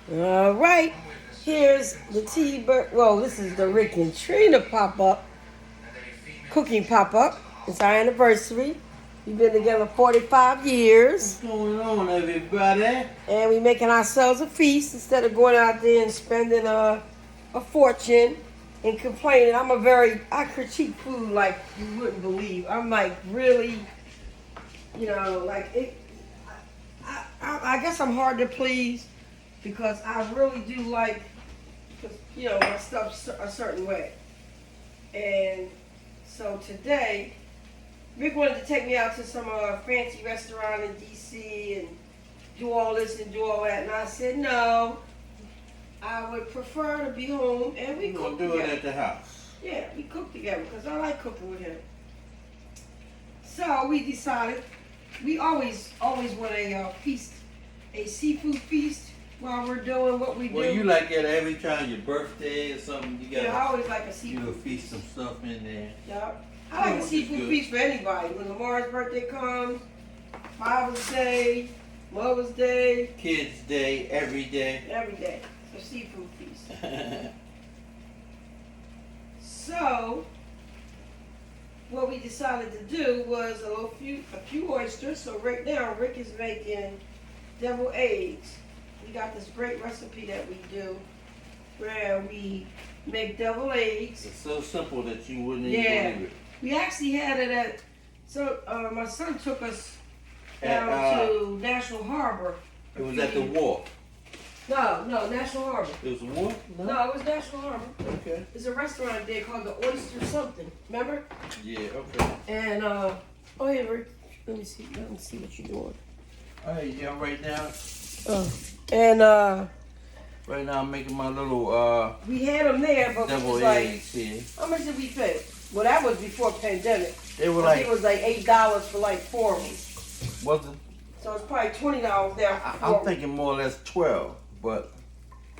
All right, here's the TByrd. Well, this is the Rick and Trina pop up, cooking pop up. It's our anniversary. We've been together 45 years. What's going on, everybody? And we making ourselves a feast instead of going out there and spending a fortune and complaining. I critique food like you wouldn't believe. I'm like, really, like it. I guess I'm hard to please because I really do like, my stuff a certain way. And so today, Rick wanted to take me out to some fancy restaurant in D.C. and do all this and do all that. And I said, no, I would prefer to be home and we cook together. Do it at the house. Yeah, we cook together because I like cooking with him. So we decided we always want a feast, a seafood feast while we're doing what we do. Well, you like that every time your birthday or something, you got I always like a seafood you feast some stuff in there. Yeah. I like a seafood feast for anybody. When Lamar's birthday comes, Father's Day, Mother's Day, Kids' Day, every day. Every day. A seafood feast. So, what we decided to do was a few oysters. So right now, Rick is making deviled eggs. We got this great recipe that we do where we make deviled eggs. It's so simple that you wouldn't even believe it. We actually had it at, my son took us down to National Harbor. It was at the wharf. No, National Harbor. It was a wharf? No, it was National Harbor. Okay. There's a restaurant there called the Oyster something. Remember? Yeah, okay. And, yeah, Rick, let me see what you're doing. All right, yeah, right now. And, Right now I'm making my little, we had them there, but we deviled was like, eggs here. how much did we pay? Well, that was before pandemic. They were I think it was like $8 for like 4 of them. Was it? So it's probably $20 there. I'm thinking more or less 12, but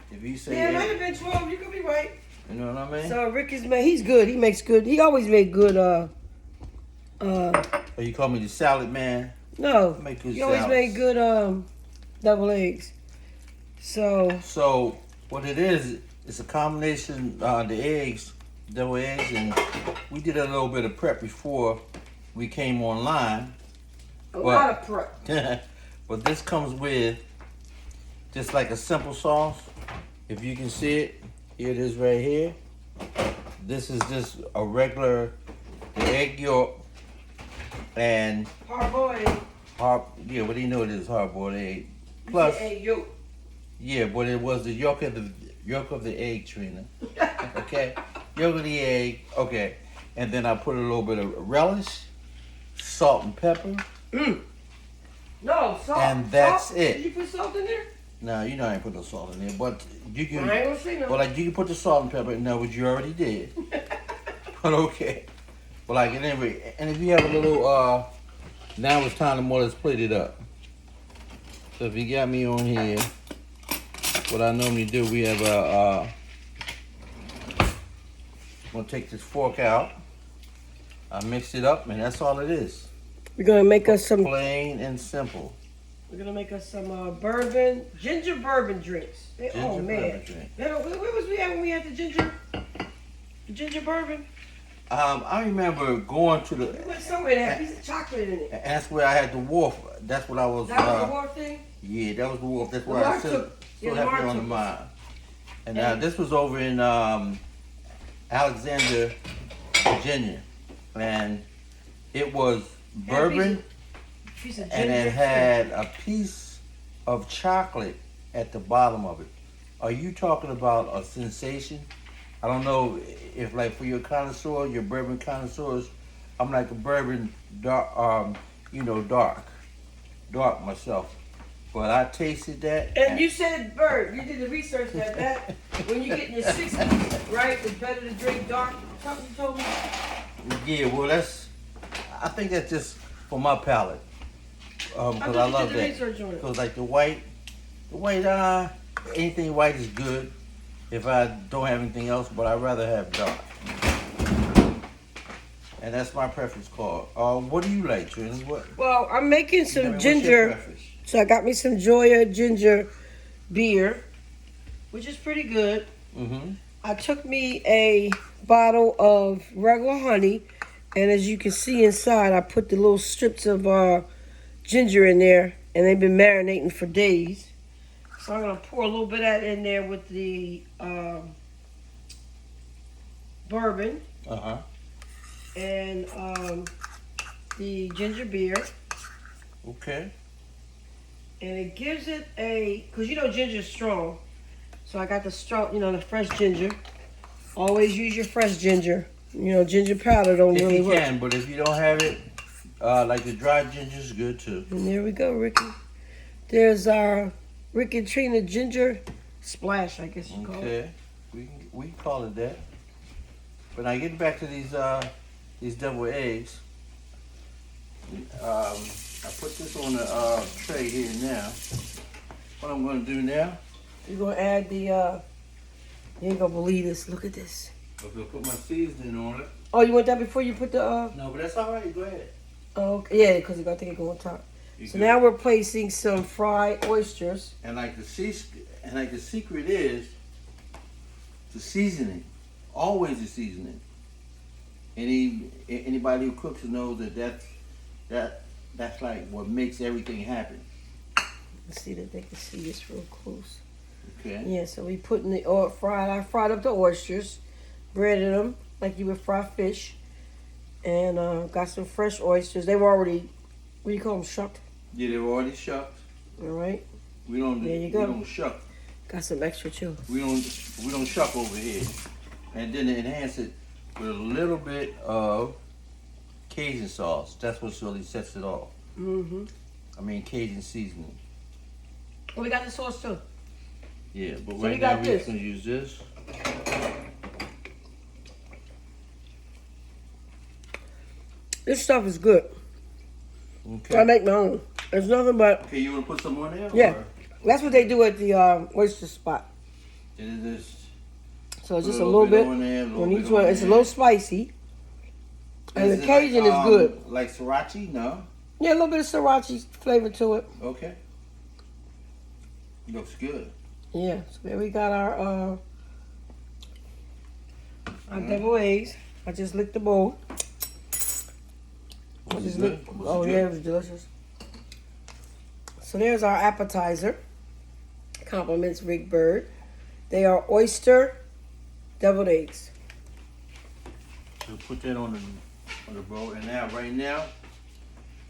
if you say Yeah, it might have been 12. You could be right. you know what I mean? So Rick he's good. He makes good. He always made good. Oh, you call me the salad man? No, Make good he always salads. made good double eggs. So what it is, it's a combination the eggs, double eggs, and we did a little bit of prep before we came online. A lot of prep. But this comes with just like a simple sauce. If you can see it, here it is right here. This is just a regular egg yolk and Hard-boiled egg. what do you know it is, hard-boiled egg. Plus, egg yolk. yeah, but it was the yolk of the egg, Trina. Okay, yolk of the egg. Okay, and then I put a little bit of relish, salt and pepper. No, salt. And that's salt? it. Did you put salt in there? No, you know I ain't put no salt in there, but you can. I ain't gonna say no. Well, like you can put the salt and pepper. No, but you already did. But okay. But like anyway, and if you have a little, now it's time to more or less plate it up. So if you got me on here, what I normally do, we have I'm gonna take this fork out. I mix it up, and that's all it is. We're gonna make us some. Plain and simple. We're gonna make us some ginger bourbon drinks. Oh man, where was we at when we had the ginger bourbon? I remember going to the. We went somewhere that had a piece of chocolate in it. And that's where I had the wharf. That's what I was. That was the wharf thing. Yeah, that was the wharf. That's where I so happy on the mind. And now this was over in Alexander, Virginia, and it was bourbon, and it had a piece of chocolate at the bottom of it. Are you talking about a sensation? I don't know if, like, for your connoisseur, your bourbon connoisseurs, I'm like a bourbon dark, dark myself. But I tasted that. And you said, Bird, you did the research that when you get in your 60s, right, it's better to drink dark. Something you told me. Yeah, well, I think that's just for my palate. Because I love that. Because like the white, anything white is good if I don't have anything else, but I'd rather have dark. And that's my preference call. What do you like, Trina? Well, I'm making some What's your ginger. preference? So I got me some Joya ginger beer. which is pretty good. Mm-hmm. I took me a bottle of regular honey, and as you can see inside, I put the little strips of ginger in there, and they've been marinating for days. So I'm gonna pour a little bit of that in there with the bourbon Uh-huh. and the ginger beer. Okay. And it gives it because ginger's strong. So I got the strong, the fresh ginger. Always use your fresh ginger. Ginger powder don't If really you work. can, but if you don't have it, like the dried ginger is good too. And there we go, Ricky. There's our Ricky and Trina ginger splash, I guess you call it. Okay. We can call it that. But now getting back to these deviled eggs. I put this on the tray here now. What I'm going to do now? You're gonna add the. You ain't gonna believe this. Look at this. I'm going to put my seasoning on it. Oh, you want that before you put the? No, but that's all right. Go ahead. Oh, okay. Yeah, because I think it go on top. So now we're placing some fried oysters. And like the secret is the seasoning. Always the seasoning. Anybody who cooks knows that's like what makes everything happen. Let's see that they can see this real close. Okay. Yeah, so we put in the I fried up the oysters, breaded them like you would fry fish, and got some fresh oysters. They were already, what do you call them, shucked? Yeah, they were already shucked. All right. We don't. There you go. We don't shuck. Got some extra too. We don't shuck over here. And then enhance it with a little bit of Cajun sauce. That's what really sets it off. Mm-hmm. I mean Cajun seasoning. Oh, we got the sauce too. Yeah, but So right we got now we're this. just gonna use this. This stuff is good. Okay. I make my own. There's nothing but. Okay, you wanna put some on there? Yeah. Or That's what they do at the oyster spot. is this So it's put just a little bit on there, a little on bit each one. on It's a there. little spicy. And Is the it Cajun like, is good. Like sriracha? No. Yeah, a little bit of sriracha flavor to it. Okay. Looks good. Yeah, so there we got our deviled eggs. I just licked the bowl. Was it Just good? licked- Was oh it yeah, good? it was delicious. So there's our appetizer. Compliments TByrd. They are oyster deviled eggs. So put that on the bowl, and now right now,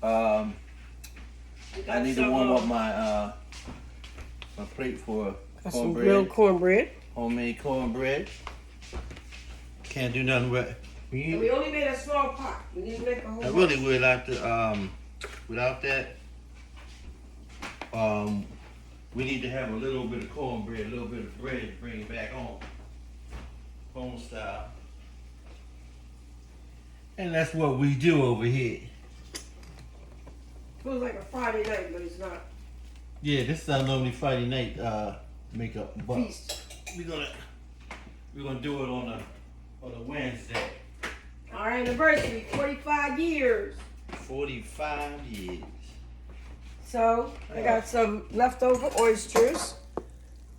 I need to warm up my my plate for Got some grilled cornbread. homemade cornbread. Can't do nothing with. And we only made a small pot. We didn't make a whole I lot. really would like to. Without that, we need to have a little bit of cornbread, a little bit of bread to bring it back home style. And that's what we do over here. Feels like a Friday night, but it's not. Yeah, this is our normally Friday night makeup, but Feast. we're gonna do it on a Wednesday. Our anniversary, 45 years. 45 years. So I got some leftover oysters,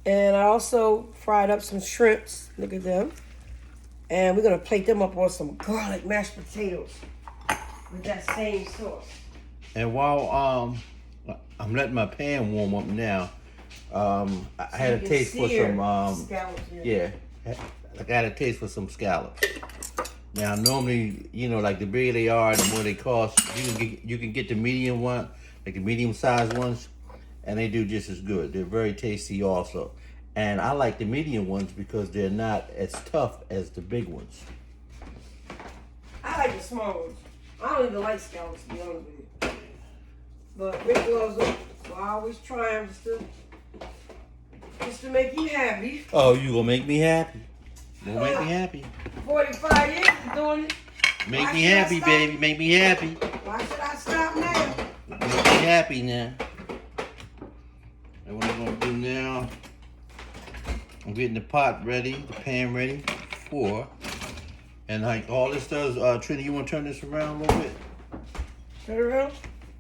and I also fried up some shrimps. Look at them, and we're gonna plate them up on some garlic mashed potatoes with that same sauce. And while I'm letting my pan warm up now, I had a taste for some scallops. yeah, I got a taste for some scallops. Now normally, like the bigger they are, the more they cost. You can get the medium one, like the medium sized ones, and they do just as good. They're very tasty also. And I like the medium ones because they're not as tough as the big ones. I like the small ones. I don't even like scallops, to be honest with you. But Rick loves them, so I always try them just to make you happy. Oh, you gonna make me happy? You gonna make me happy? 45 years of doing it. Make Why me should I happy, stop? baby. Make me happy. Why should I stop now? Make me happy now. And what I'm gonna do now, I'm getting the pot ready, the pan ready for, and like all this does, Trini, you wanna turn this around a little bit? Turn it around?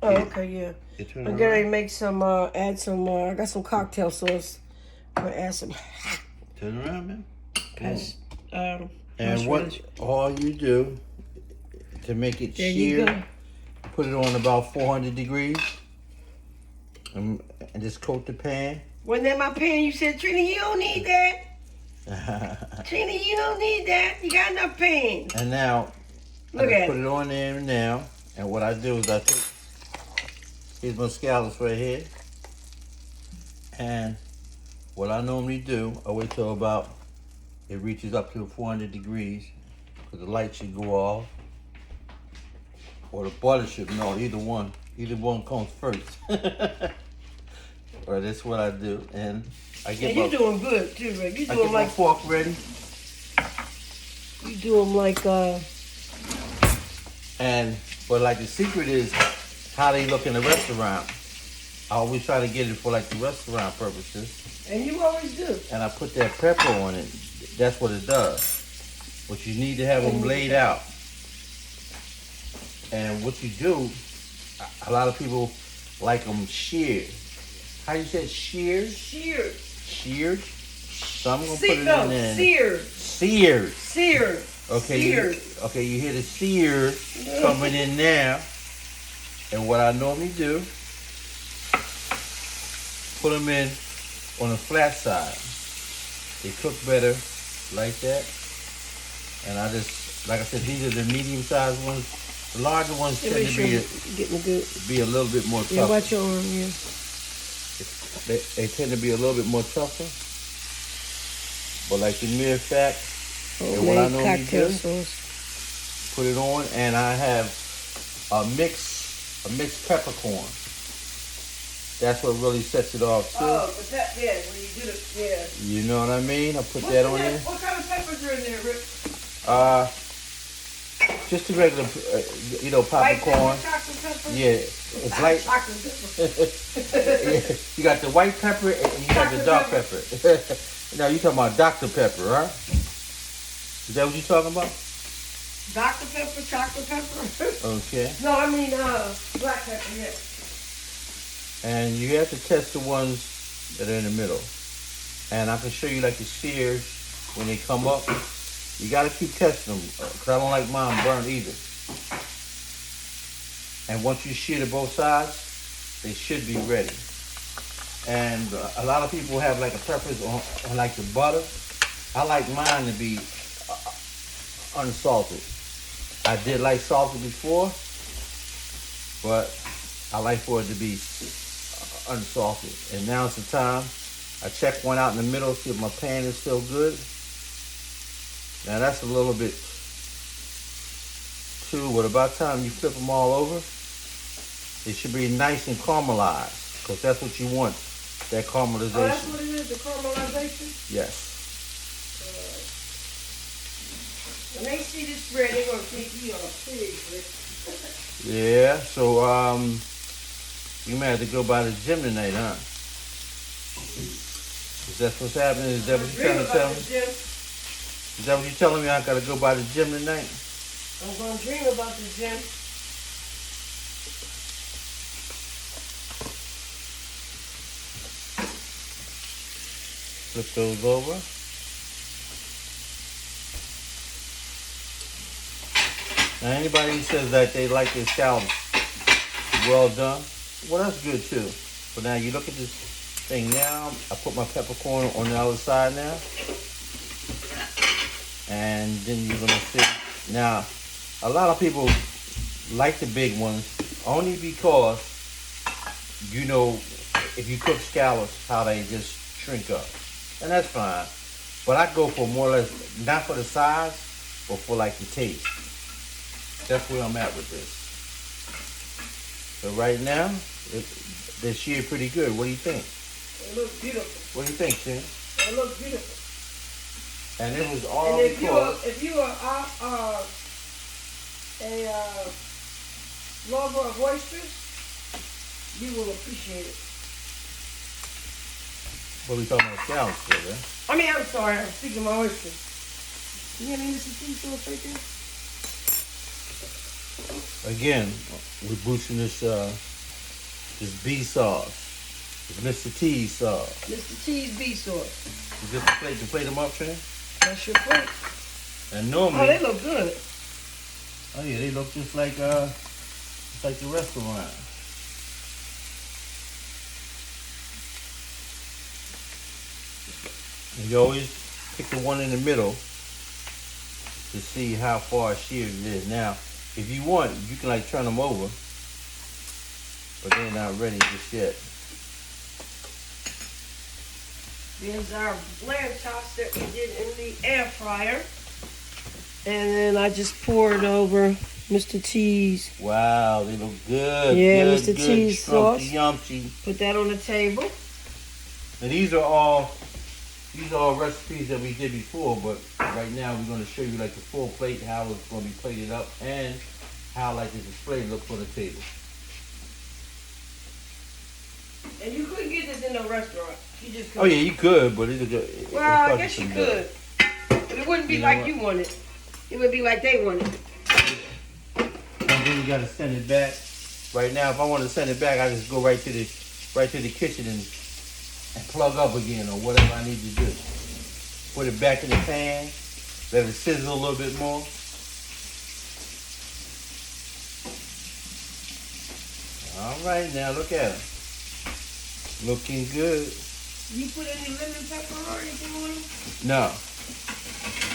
Oh, Yeah. okay, yeah. Yeah, turn I'm it gonna around. make some, add some, I got some cocktail sauce I'm gonna add some. Turn around, man. And what all you do to make it seared, put it on about 400 degrees and just coat the pan. Wasn't that my pan? You said, Trina, you don't need that. Trina, you don't need that. You got enough pan. And now, Look at put it on there now. And what I do is I take, here's my scallops right here. And what I normally do, I wait till about, it reaches up to 400 degrees, because the light should go off. Or the butter should melt, either one comes first. Or that's what I do. And I get you're doing good too, Rick. You do them like my fork ready. You do them like But like the secret is how they look in the restaurant. I always try to get it for like the restaurant purposes. And you always do. And I put that pepper on it. That's what it does. But you need to have them laid out. And what you do, a lot of people like them seared. How you say seared? Seared. Seared? So I'm gonna put it in there. Seared. Seared. Seared. Okay. Seared. You hear the seared coming in now. And what I normally do, put them in on the flat side. They cook better like that. And I just, like I said, these are the medium-sized ones. The larger ones tend to be a little bit more tougher. Yeah, watch your arm, yeah. They tend to be a little bit more tougher. But like the mere fact, and what I normally do, put it on, and I have a mixed peppercorn. That's what really sets it off too. Oh, but that, yeah, when you do it, yeah. You know what I mean? I put that on there. What kind of peppers are in there, Rick? Just the regular, popcorn. White pepper, chocolate pepper? Yeah, it's like chocolate pepper. yeah, you got the white pepper and you got the dark pepper. Now you talking about Dr. Pepper, right? Is that what you talking about? Dr. Pepper, chocolate pepper. Okay. No, I mean black pepper, yeah. And you have to test the ones that are in the middle. And I can show you like the sears when they come up. You got to keep testing them because I don't like mine burnt either. And once you sear to both sides, they should be ready. And a lot of people have like a preference on like the butter. I like mine to be unsalted. I did like salted before, but I like for it to be unsalted. And now it's the time. I check one out in the middle, see if my pan is still good. Now that's a little bit too, but about time you flip them all over, it should be nice and caramelized, because that's what you want, that caramelization. Oh, that's what it is, the caramelization? Yes. When they see this bread, they're going to think you are a pig, Rick. Yeah, so you may have to go by the gym tonight, huh? Is that what's happening? Is that what you're trying to tell me? Is that what you're telling me? I got to go by the gym tonight? I'm going to dream about the gym. Flip those over. Now anybody who says that they like their scallops well done, well that's good too. But now you look at this thing now, I put my peppercorn on the other side now. And then you're gonna see. Now, a lot of people like the big ones only because, you know, if you cook scallops, how they just shrink up. And that's fine. But I go for more or less, not for the size, but for like the taste. That's where I'm at with this. So right now, they're seared pretty good. What do you think? It looks beautiful. What do you think, Tim? It looks beautiful. And it was all and because... if you are a lover of oysters, you will appreciate it. What are we talking about scallops for, right? I mean, I'm sorry, I'm speaking my oysters. You have any of this sauce right there? Again, we're boosting this this bee sauce. It's Mr. T's sauce. Mr. T's beef sauce. Is this the plate to plate them up, Trent? That's your plate. And normally. Oh, they look good. Oh yeah, they look just like the restaurant. And you always pick the one in the middle to see how far sheared it is. Now, if you want, you can like turn them over, but they're not ready just yet. There's our lamb chops that we did in the air fryer. And then I just poured over Mr. T's. Wow, they look good. Yeah, good, Mr. good, T's sauce. Yumpty. Put that on the table. And these are all recipes that we did before, but right now we're going to show you like the full plate, how it's going to be plated up, and how like the display looks on the table. And you couldn't get this in no restaurant. You just couldn't. Oh yeah, you could, but it's good. Well, I guess you could. But it wouldn't be like you wanted. It would be like they wanted. And then you got to send it back. Right now, if I want to send it back, I just go right to the kitchen and plug up again or whatever I need to do. Put it back in the pan. Let it sizzle a little bit more. All right, now look at them. Looking good. You put any lemon pepper or anything on them? No.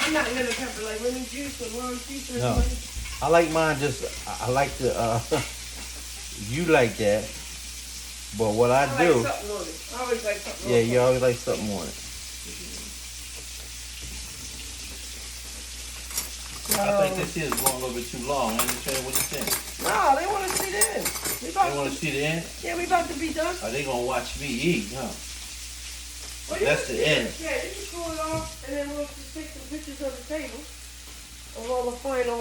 I'm not lemon pepper, like lemon juice or lime juice or No. something. I like mine I like the, you like that. But what I do. Like something on it. I always like something on it. Yeah, you always like something on it. I think this here is going a little bit too long. Understand what you think? No, they want to see the end. They want to see the end? Yeah, we about to be done. Are they going to watch me eat, huh? Well, That's the end. Yeah, you can cool it off, and then we'll just take some pictures of the table of all the final.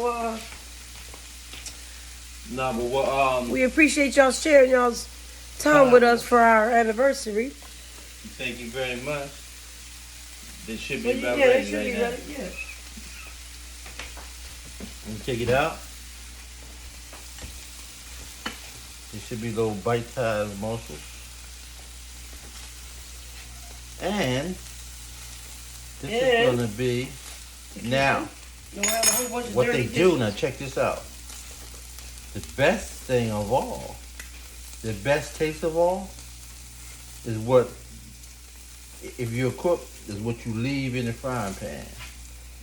No, but what? We appreciate y'all sharing y'all's time with us for our anniversary. Thank you very much. They should be about yeah, ready they should right be now. ready. Yeah. Let me take it out. It should be little bite-sized morsels. And this is going to be now. What they do now, check this out. The best thing of all, the best taste of all, is what, if you're a cook, is what you leave in the frying pan.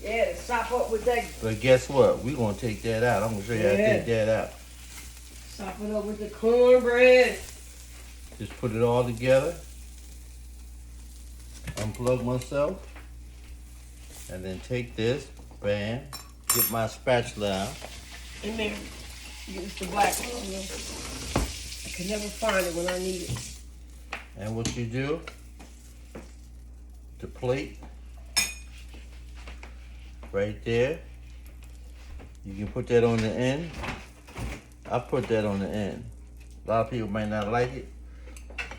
Yeah, sop up with that. But guess what? We're going to take that out. I'm going to show you how to take that out. Sop it up with the cornbread. Just put it all together. Unplug myself. And then take this, bam, get my spatula out. And then use the black one. I can never find it when I need it. And what you do, the plate, right there. You can put that on the end. I put that on the end. A lot of people might not like it,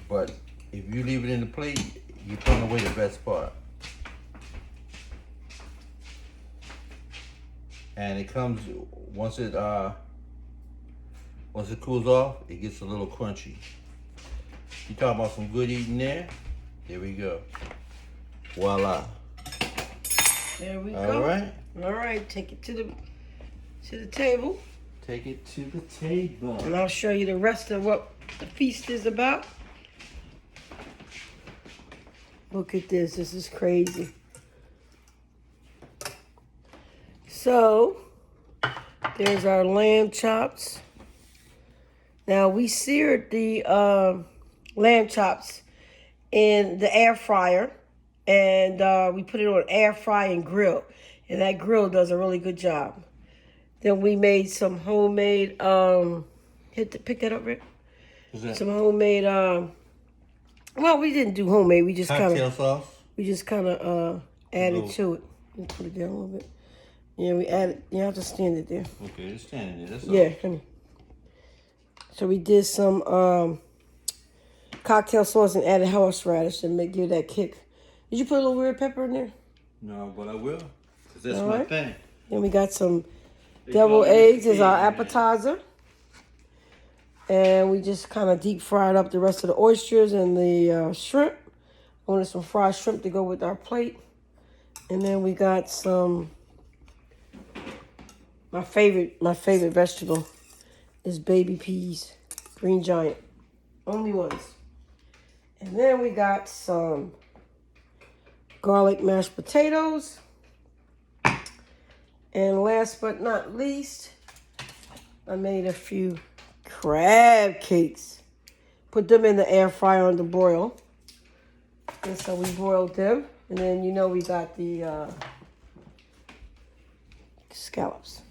but if you leave it in the plate, you're throwing away the best part. And it comes, once it cools off, it gets a little crunchy. You talking about some good eating there? There we go. Voila. There we go. All right. All right, take it to the table. Take it to the table. And I'll show you the rest of what the feast is about. Look at this. This is crazy. So, there's our lamb chops. Now, we seared the lamb chops in the air fryer. And we put it on air fry and grill. And that grill does a really good job. Then we made some homemade, pick that up, Rick? Some homemade, well, we didn't do homemade. We just kind of, sauce. We just kind of added to it. Let me put it down a little bit. Yeah, we added, you have to stand it there. Okay, it's standing there. That's yeah, honey. So we did some cocktail sauce and added horseradish to give that kick. Did you put a little weird pepper in there? No, but I will, because that's my thing. Then we got some deviled eggs as our appetizer. And we just kind of deep fried up the rest of the oysters and the shrimp. I wanted some fried shrimp to go with our plate. And then we got some, my favorite vegetable is baby peas, green giant, only ones. And then we got some garlic mashed potatoes. And last but not least, I made a few crab cakes. Put them in the air fryer on the broil. And so we boiled them. And then you know we got the scallops.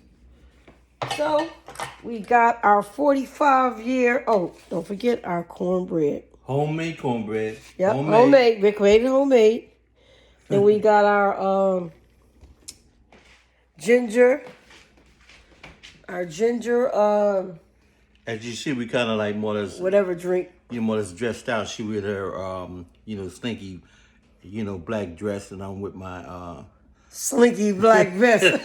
So we got our 45-year, oh, don't forget our cornbread. Homemade cornbread. Yep, homemade. Rick made it homemade. And we got our ginger. As you see, we kind of like more or less, whatever drink. more or less dressed out. She with her, slinky, black dress, and I'm with my slinky black vest.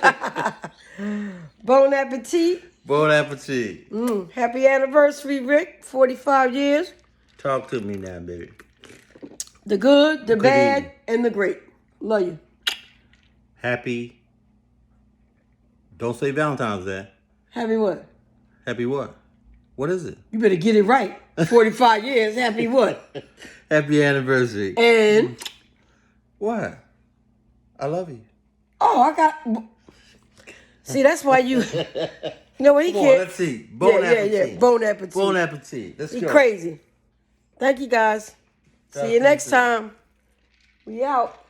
Bon appetit. Bon appetit. Happy anniversary, Rick. 45 years. Talk to me now, baby. The good, the bad, evening. and the great. Love you. Happy. Don't say Valentine's Day. Happy what? Happy what? What is it? You better get it right. 45 years. Happy what? Happy anniversary. And? What? I love you. Oh, I got... See, that's why you... You know what he can't... Let's see. Bon appetit. Yeah. Bon appetit. Bon appetit. Let's go. Crazy. Thank you, guys. See you next time. We out.